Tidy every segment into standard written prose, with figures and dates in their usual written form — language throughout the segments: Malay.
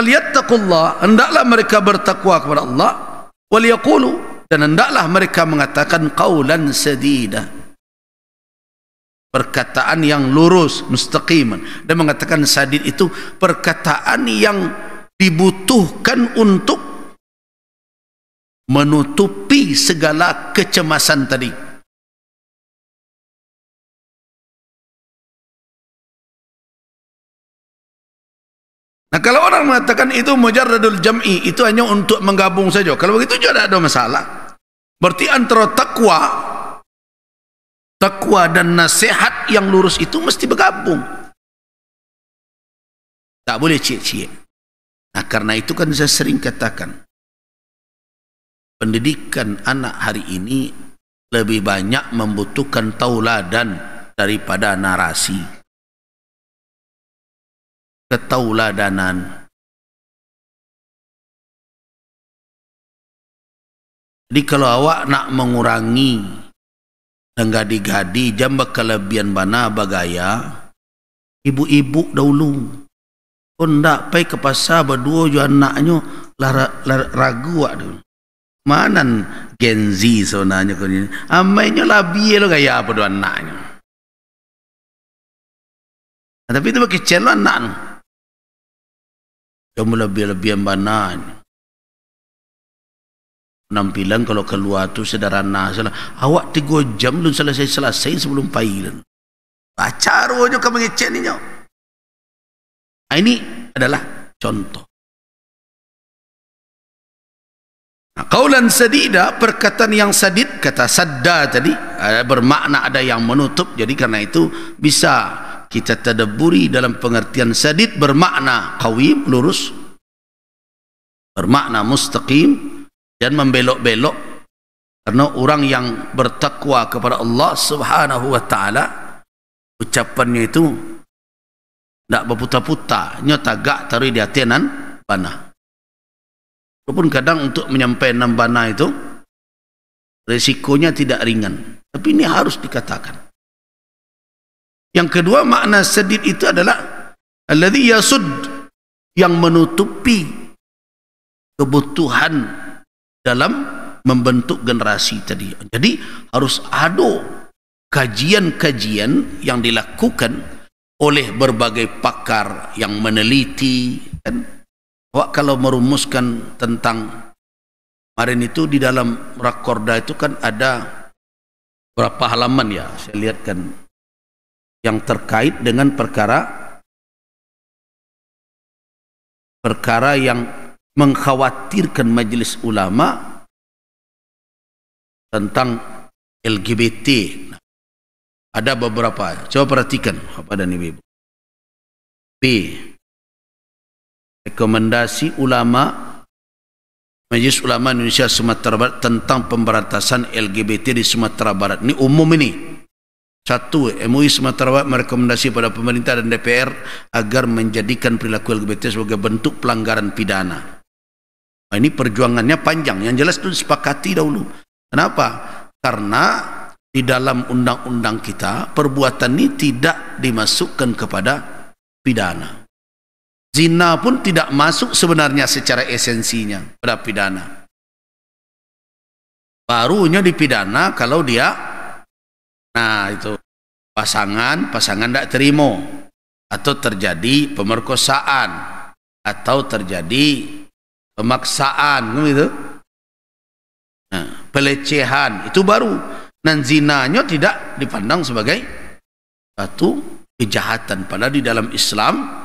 falyattaqullah, hendaklah mereka bertakwa kepada Allah, wal yaqulu, dan hendaklah mereka mengatakan qaulan sadida, perkataan yang lurus, mustaqiman. Dan mengatakan sadid itu perkataan yang dibutuhkan untuk menutupi segala kecemasan tadi. Nah, kalau orang mengatakan itu mujarradul jam'i, itu hanya untuk menggabung saja, kalau begitu juga tidak ada masalah. Berarti antara takwa dan nasihat yang lurus itu mesti bergabung, tak boleh cie-cie. Nah, karena itu kan saya sering katakan, pendidikan anak hari ini lebih banyak membutuhkan tauladan daripada narasi. Ketauladanan. Jadi kalau awak nak mengurangi dan gadi-gadi jamba kelebihan bana bagaya, ibu-ibu dahulu ndak pai ke pasar berdua jo anaknya ragu dulu. Manan Gen Z sebenarnya kau ni. Amainya labi lo gaya apa dua anaknya. Tapi itu bagi kecil anak tu. Kamu lebih-lebihan bana. Penampilan kalau keluar tu sederhana salah. Awak 3 jam belum selesai sebelum pailan. Baca rohnya kamu ngecek ni nyo. Ini adalah contoh. Nah, qaulan sadida, perkataan yang sadid, kata sadda tadi bermakna ada yang menutup. Jadi karena itu bisa kita tadabburi dalam pengertian sadid bermakna qawim, lurus, bermakna mustaqim, dan membelok-belok. Karena orang yang bertakwa kepada Allah Subhanahu wa taala, ucapannya itu tidak berputar-putar, nya tagak taruh di hatianan bana. Walaupun kadang untuk menyampaikan bana itu resikonya tidak ringan, tapi ini harus dikatakan. Yang kedua, makna sadid itu adalah alladhi yasud, yang menutupi kebutuhan dalam membentuk generasi tadi. Jadi harus ada kajian-kajian yang dilakukan oleh berbagai pakar yang meneliti. Kan? Awak kalau merumuskan tentang kemarin itu di dalam rakorda itu kan ada berapa halaman ya, saya lihat kan, yang terkait dengan perkara yang mengkhawatirkan majelis ulama tentang LGBT. Ada beberapa, coba perhatikan apa dan ibu. B, rekomendasi ulama Majelis Ulama Indonesia Sumatera Barat tentang pemberantasan LGBT di Sumatera Barat. Ini umum ini. 1. MUI Sumatera Barat merekomendasi pada pemerintah dan DPR agar menjadikan perilaku LGBT sebagai bentuk pelanggaran pidana. Nah, ini perjuangannya panjang. Yang jelas itu disepakati dahulu. Kenapa? Karena di dalam undang-undang kita perbuatan ini tidak dimasukkan kepada pidana. Zina pun tidak masuk sebenarnya secara esensinya pada pidana. Barunya dipidana kalau dia, nah itu pasangan tidak terima, atau terjadi pemerkosaan, atau terjadi pemaksaan, gitu. Nah, pelecehan itu baru. Dan zinanya tidak dipandang sebagai satu kejahatan. Padahal di dalam Islam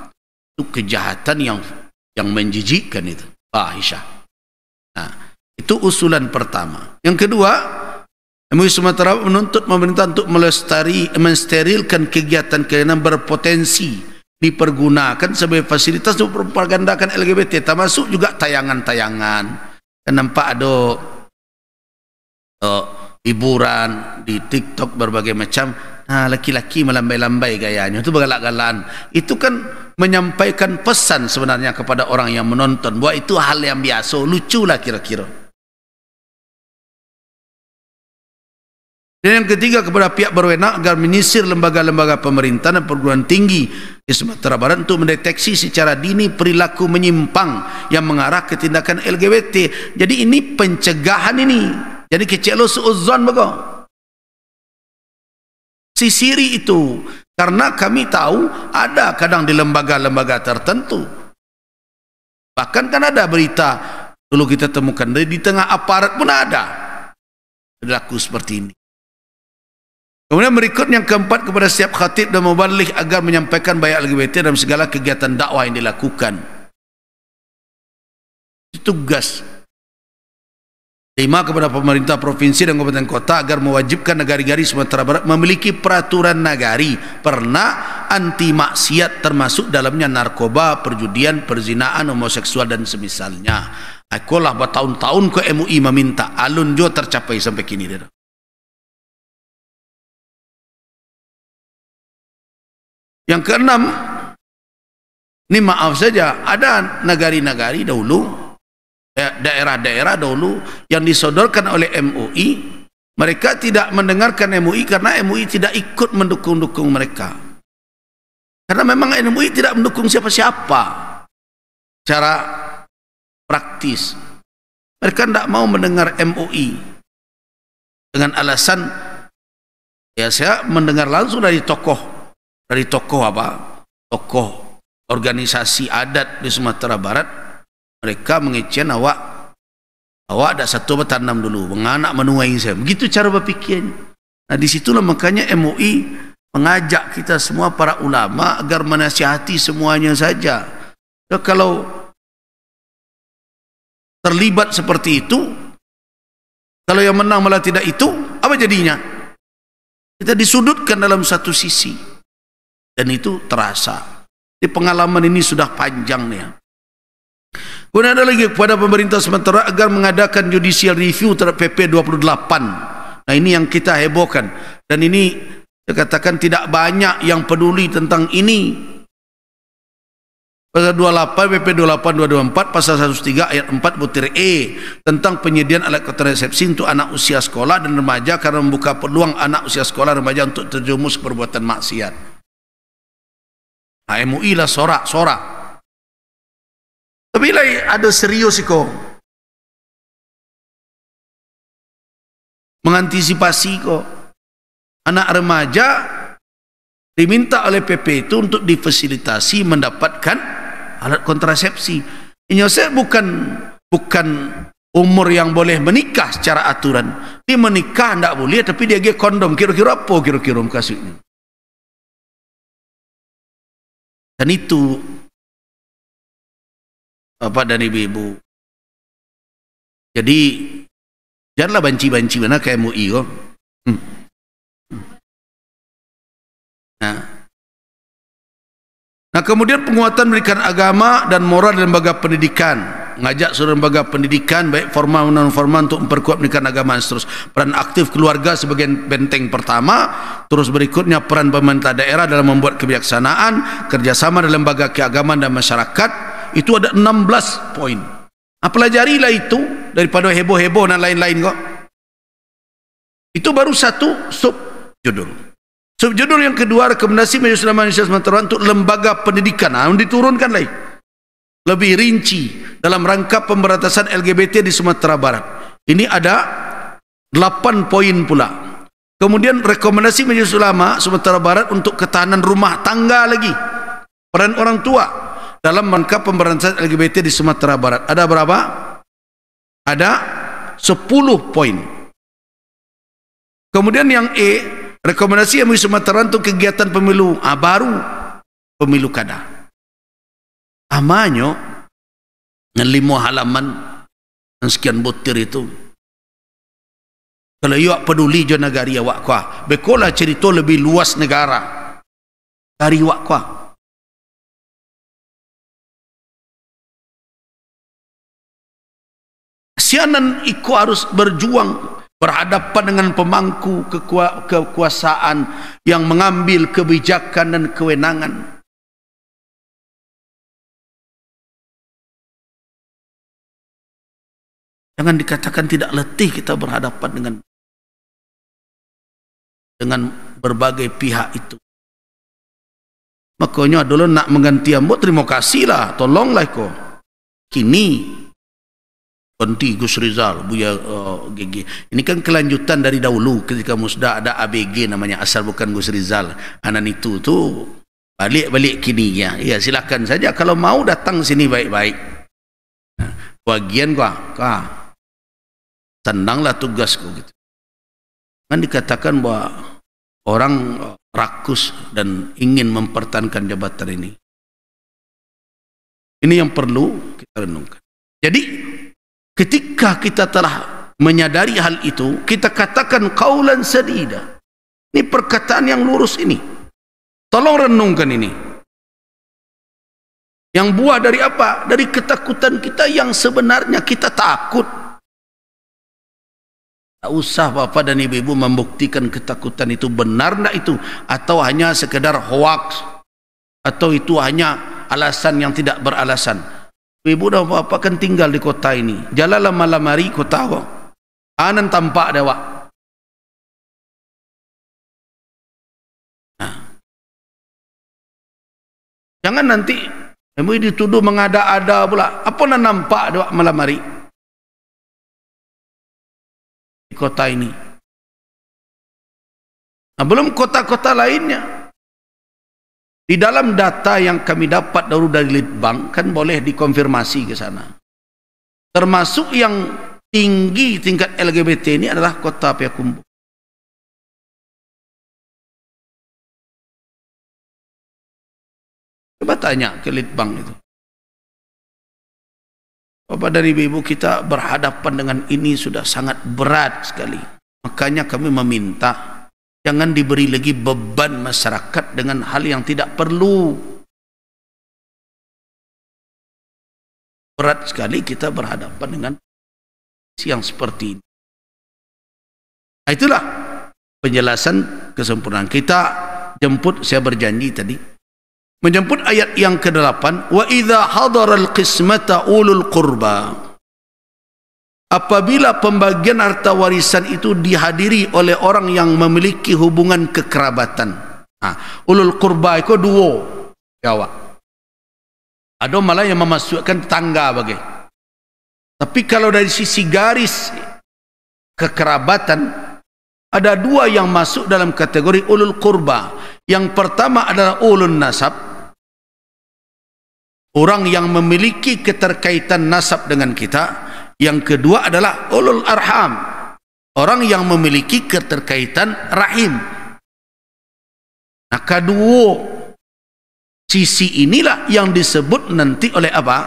itu kejahatan yang menjijikkan, itu fahisyah. Nah, itu usulan pertama. Yang kedua, MUI Sumatera menuntut pemerintah untuk mensterilkan kegiatan-kegiatan berpotensi dipergunakan sebagai fasilitas untuk mempropagandakan LGBT, termasuk juga tayangan-tayangan. Kan nampak ada hiburan di TikTok berbagai macam. Nah, laki-laki melambai-lambai gayanya, itu bergalak-galaan. Itu kan menyampaikan pesan sebenarnya kepada orang yang menonton bahwa itu hal yang biasa, lucu lah kira-kira. Dan yang ketiga, kepada pihak berwenang agar menyisir lembaga-lembaga pemerintahan dan perguruan tinggi di Sumatera Barat untuk mendeteksi secara dini perilaku menyimpang yang mengarah ke tindakan LGBT. Jadi ini pencegahan ini. Jadi kecil suudzon bago. Sisiri itu. Karena kami tahu ada kadang di lembaga-lembaga tertentu. Bahkan kan ada berita dulu kita temukan di tengah aparat pun ada perilaku seperti ini. Kemudian berikut yang keempat, kepada setiap khatib dan mubaligh agar menyampaikan bayat LGBT dalam segala kegiatan dakwah yang dilakukan. Itu tugas. 5, kepada pemerintah provinsi dan kabupaten kota agar mewajibkan negari-negari Sumatera Barat memiliki peraturan nagari pernah anti maksiat, termasuk dalamnya narkoba, perjudian, perzinaan, homoseksual dan semisalnya. Akulah bertahun-tahun ke MUI meminta, alun juga tercapai sampai kini dia. Yang keenam, ini maaf saja, ada negari-negari dahulu, daerah-daerah dahulu yang disodorkan oleh MUI, mereka tidak mendengarkan MUI karena MUI tidak ikut mendukung-dukung mereka. Karena memang MUI tidak mendukung siapa-siapa secara praktis. Mereka tidak mau mendengar MUI dengan alasan, ya saya mendengar langsung dari tokoh organisasi adat di Sumatera Barat. Mereka mengecen awak ada satu bertanam dulu, menganak menuai saya. Begitu cara berpikirnya. Nah disitulah makanya MUI mengajak kita semua para ulama agar menasihati semuanya saja. So, kalau terlibat seperti itu, kalau yang menang malah tidak itu, apa jadinya? Kita disudutkan dalam satu sisi. Dan itu terasa. Di pengalaman ini sudah panjang nih. Kemudian ada lagi, kepada pemerintah Sumatera agar mengadakan judicial review terhadap PP 28. Nah ini yang kita hebohkan. Dan ini saya katakan tidak banyak yang peduli tentang ini. Pasal 28, PP 28 224, pasal 103 ayat 4 butir E tentang penyediaan alat kontrasepsi untuk anak usia sekolah dan remaja karena membuka peluang anak usia sekolah remaja untuk terjerumus perbuatan maksiat. MUI lah sorak-sorak. Tapi lah ada serius kok. Mengantisipasi kok. Anak remaja diminta oleh PP itu untuk difasilitasi mendapatkan alat kontrasepsi. Ini saya bukan umur yang boleh menikah secara aturan. Dia menikah tidak boleh, tapi dia pakai kondom. Kira-kira apa kira-kira maksudnya? Dan itu Bapak dan Ibu-ibu. Jadi janganlah banci-banci mana ke MUI kok. Nah kemudian penguatan pendidikan agama dan moral dalam lembaga pendidikan, mengajak seluruh lembaga pendidikan baik formal maupun non formal untuk memperkuat pendidikan agama dan seterusnya. Peran aktif keluarga sebagai benteng pertama. Terus berikutnya peran pemerintah daerah dalam membuat kebijaksanaan, kerjasama dalam lembaga keagamaan dan masyarakat. Itu ada 16 poin. Pelajarilah itu daripada heboh-heboh dan lain-lain kok. Itu baru satu subjudul. Subjudul yang kedua, rekomendasi Majelis Ulama Indonesia Sumatera untuk lembaga pendidikan. Diturunkan lagi lebih rinci dalam rangka pemberantasan LGBT di Sumatera Barat. Ini ada 8 poin pula. Kemudian rekomendasi Majelis Ulama Sumatera Barat untuk ketahanan rumah tangga lagi, peran orang tua dalam rangka pemberantasan LGBT di Sumatera Barat. Ada berapa? Ada 10 poin. Kemudian yang E, rekomendasi MUI Sumatera untuk kegiatan pemilu baru, pemilu kada. Amanyo 5 halaman dan sekian butir itu. Kalau awak peduli jo negari awak kuah, bekola cerita lebih luas negara dari awak kuah. Sianan iko harus berjuang berhadapan dengan pemangku kekuasaan yang mengambil kebijakan dan kewenangan. Jangan dikatakan tidak letih kita berhadapan dengan dengan berbagai pihak itu. Makanya dulu nak mengganti ambo, terima kasihlah, tolonglah ko. Kini ganti Gus Rizal, Buya GG. Ini kan kelanjutan dari dahulu ketika Musda ada ABG namanya, asal bukan Gus Rizal. Anan itu tuh balik-balik kini ya. Ya silakan saja kalau mau datang sini baik-baik. Nah, bagian gua, senanglah tugasku gitu. Kan dikatakan bahwa orang rakus dan ingin mempertahankan jabatan ini. Ini yang perlu kita renungkan. Jadi ketika kita telah menyadari hal itu, kita katakan qaulan sadida. Ini perkataan yang lurus ini. Tolong renungkan ini. Yang buah dari apa? Dari ketakutan kita yang sebenarnya kita takut. Tak usah bapak dan ibu-ibu membuktikan ketakutan itu benar tak itu, atau hanya sekedar hoax, atau itu hanya alasan yang tidak beralasan. Ibu dan bapak kan tinggal di kota ini, jalanlah malam hari kota kok, anan tampak dewa. Nah, jangan nanti ibu dituduh mengada-ada pula. Apa nak nampak dewa malam hari di kota ini? Nah, belum kota-kota lainnya. Di dalam data yang kami dapat dari Litbang kan boleh dikonfirmasi ke sana. Termasuk yang tinggi tingkat LGBT ini adalah kota Payakumbuh. Coba tanya ke Litbang itu. Bapak dan ibu kita berhadapan dengan ini sudah sangat berat sekali. Makanya kami meminta jangan diberi lagi beban masyarakat dengan hal yang tidak perlu. Berat sekali kita berhadapan dengan yang seperti ini. Nah, itulah penjelasan kesempurnaan. Kita jemput, saya berjanji tadi, menjemput ayat yang ke-8, wa idza hadaral qismata ulul qurba. Apabila pembagian harta warisan itu dihadiri oleh orang yang memiliki hubungan kekerabatan. Nah, ulul qurba itu dua Jawa. Ada malah yang memasukkan tetangga bagai. Tapi kalau dari sisi garis kekerabatan, ada dua yang masuk dalam kategori ulul qurba. Yang pertama adalah ulul nasab, orang yang memiliki keterkaitan nasab dengan kita. Yang kedua adalah ulul arham, orang yang memiliki keterkaitan rahim. Nah, kedua sisi inilah yang disebut nanti oleh apa?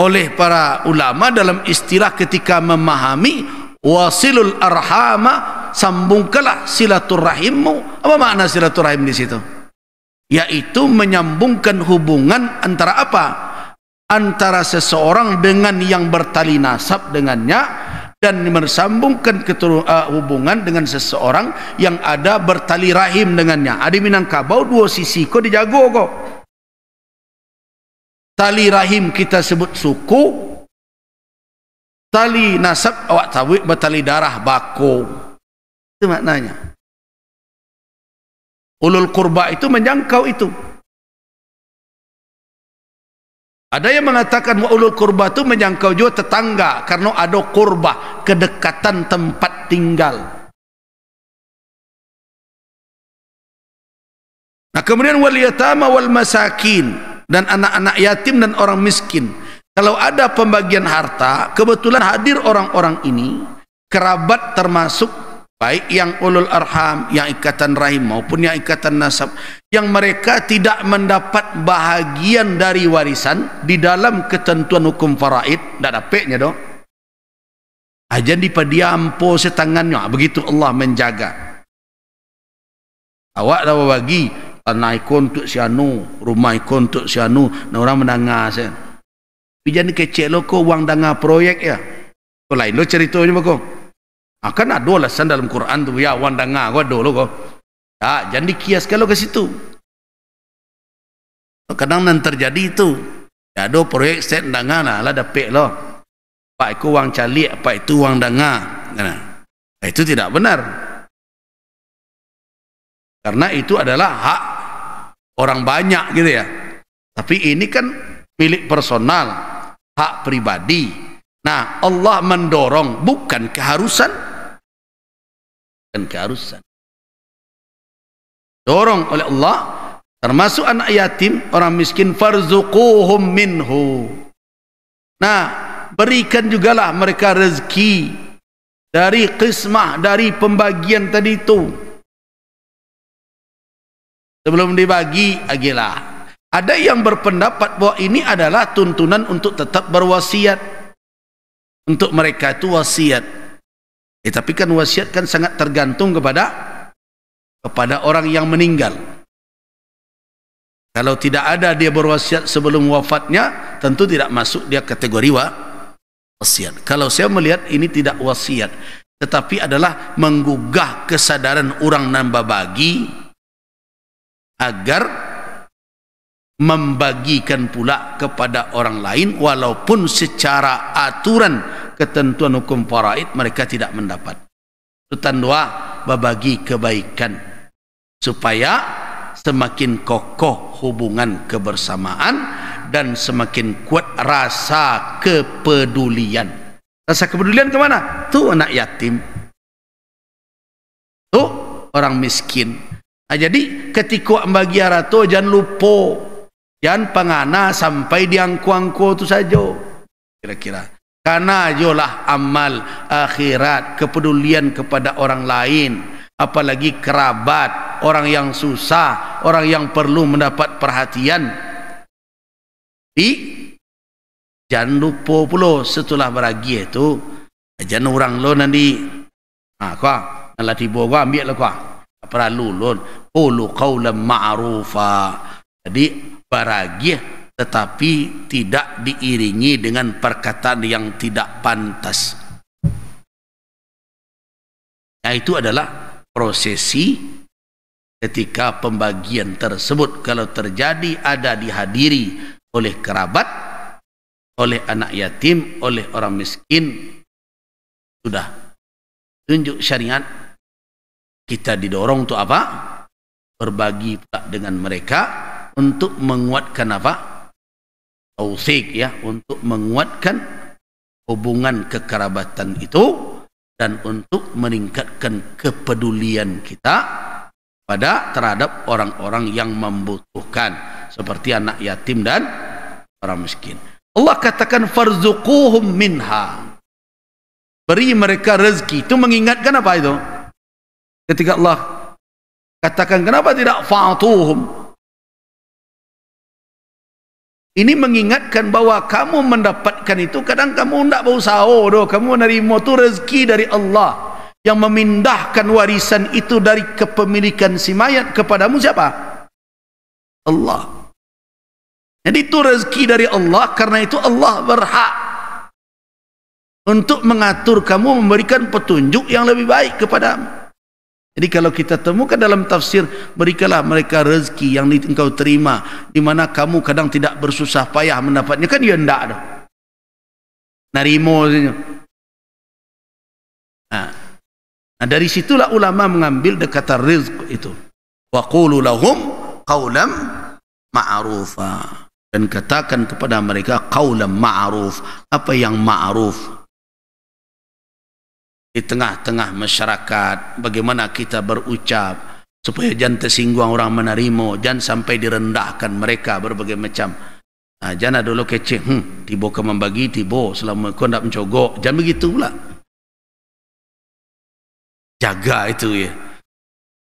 Oleh para ulama dalam istilah ketika memahami wasilul arhama, sambungkanlah silaturahimmu. Apa makna silaturahim di situ? Yaitu menyambungkan hubungan antara apa? Antara seseorang dengan yang bertali nasab dengannya, dan mersambungkan hubungan dengan seseorang yang ada bertali rahim dengannya. Ada Minangkabau dua sisi kok dijago kok. Tali rahim kita sebut suku, tali nasab awak tahu bertali darah bako. Itu maknanya. Ulul qurba itu menjangkau itu. Ada yang mengatakan ulul qurba itu menjangkau juga tetangga karena ada qurba, kedekatan tempat tinggal. Nah, kemudian wal yatama wal masakin, dan anak-anak yatim dan orang miskin. Kalau ada pembagian harta, kebetulan hadir orang-orang ini, kerabat termasuk baik yang ulul arham, yang ikatan rahim maupun yang ikatan nasab, yang mereka tidak mendapat bahagian dari warisan di dalam ketentuan hukum faraid, tidak dapatnya dong. Aja dipadiampo setangannya, begitu Allah menjaga. Awak dah bagi tanah ikon untuk si anu, rumah ikon untuk si anu, nah orang mendengar saya. Pijan kecil lo ko uang danga proyek ya. Ko lain lo ceritanya bako. Akan ada alasan dalam Quran tu ya uang danga ko ada lo ko. Ya, jangan dikias kalau ke situ. Kadang nan terjadi itu. Ya ada proyek set danga lah dapet lo. Pak itu uang calik, apa itu uang danga. Nah. Itu tidak benar. Karena itu adalah hak orang banyak gitu ya. Tapi ini kan milik personal, hak pribadi. Nah, Allah mendorong, bukan keharusan. Bukan keharusan. Dorong oleh Allah, termasuk anak yatim, orang miskin, farzuquhum minhu. Nah, berikan jugalah mereka rezeki dari qismah, dari pembagian tadi itu. Sebelum dibagi, agilah. Ada yang berpendapat bahwa ini adalah tuntunan untuk tetap berwasiat. Untuk mereka itu wasiat. Tapi kan wasiat kan sangat tergantung kepada orang yang meninggal. Kalau tidak ada dia berwasiat sebelum wafatnya, tentu tidak masuk dia kategori wasiat. Kalau saya melihat ini tidak wasiat, tetapi adalah menggugah kesadaran orang nambah bagi, agar membagikan pula kepada orang lain, walaupun secara aturan ketentuan hukum faraid mereka tidak mendapat. Tutan dua, berbagi kebaikan supaya semakin kokoh hubungan kebersamaan dan semakin kuat rasa kepedulian. Rasa kepedulian ke mana? Tuh anak yatim, tuh orang miskin. Nah, jadi ketika bagi harato jangan lupa, jangan pengana sampai di angku-angku itu saja. Kira-kira karena jolah amal akhirat, kepedulian kepada orang lain, apalagi kerabat, orang yang susah, orang yang perlu mendapat perhatian. Jangan lupa pula setelah beragi itu, jangan orang lo nanti, kau nak tiba kau ambil lah kau. Perlu lon qulu qawlan ma'rufa. Jadi beragi tetapi tidak diiringi dengan perkataan yang tidak pantas. Nah, itu adalah prosesi ketika pembagian tersebut. Kalau terjadi ada dihadiri oleh kerabat, oleh anak yatim, oleh orang miskin, sudah tunjuk syariat, kita didorong untuk apa? Berbagi pula dengan mereka untuk menguatkan apa? Tausik, ya, untuk menguatkan hubungan kekerabatan itu dan untuk meningkatkan kepedulian kita pada terhadap orang-orang yang membutuhkan seperti anak yatim dan orang miskin. Allah katakan farzuquhum minha. Beri mereka rezeki. Itu mengingatkan apa itu? Ketika Allah katakan kenapa tidak fa'atuhum, ini mengingatkan bahwa kamu mendapatkan itu kadang kamu tidak berusaha doh, kamu menerima itu rezeki dari Allah yang memindahkan warisan itu dari kepemilikan si mayat kepadamu. Siapa? Allah. Jadi itu rezeki dari Allah, karena itu Allah berhak untuk mengatur kamu, memberikan petunjuk yang lebih baik kepadamu. Jadi kalau kita temukan dalam tafsir, berikanlah mereka rezeki yang engkau terima, di mana kamu kadang tidak bersusah payah mendapatnya, kan ya enggak dah. Narimo saja. Nah, dari situlah ulama mengambil kata rizq itu. Wa qulu lahum qawlan ma'rufa. Dan katakan kepada mereka qawlan ma'ruf. Apa yang ma'ruf? Di tengah-tengah masyarakat, bagaimana kita berucap supaya jangan tersinggung orang menerima, jangan sampai direndahkan mereka berbagai macam. Jangan dulu kecil, tiba ke membagi, tiba selama kau tidak mencogok, jangan begitu pula. Jaga itu ya.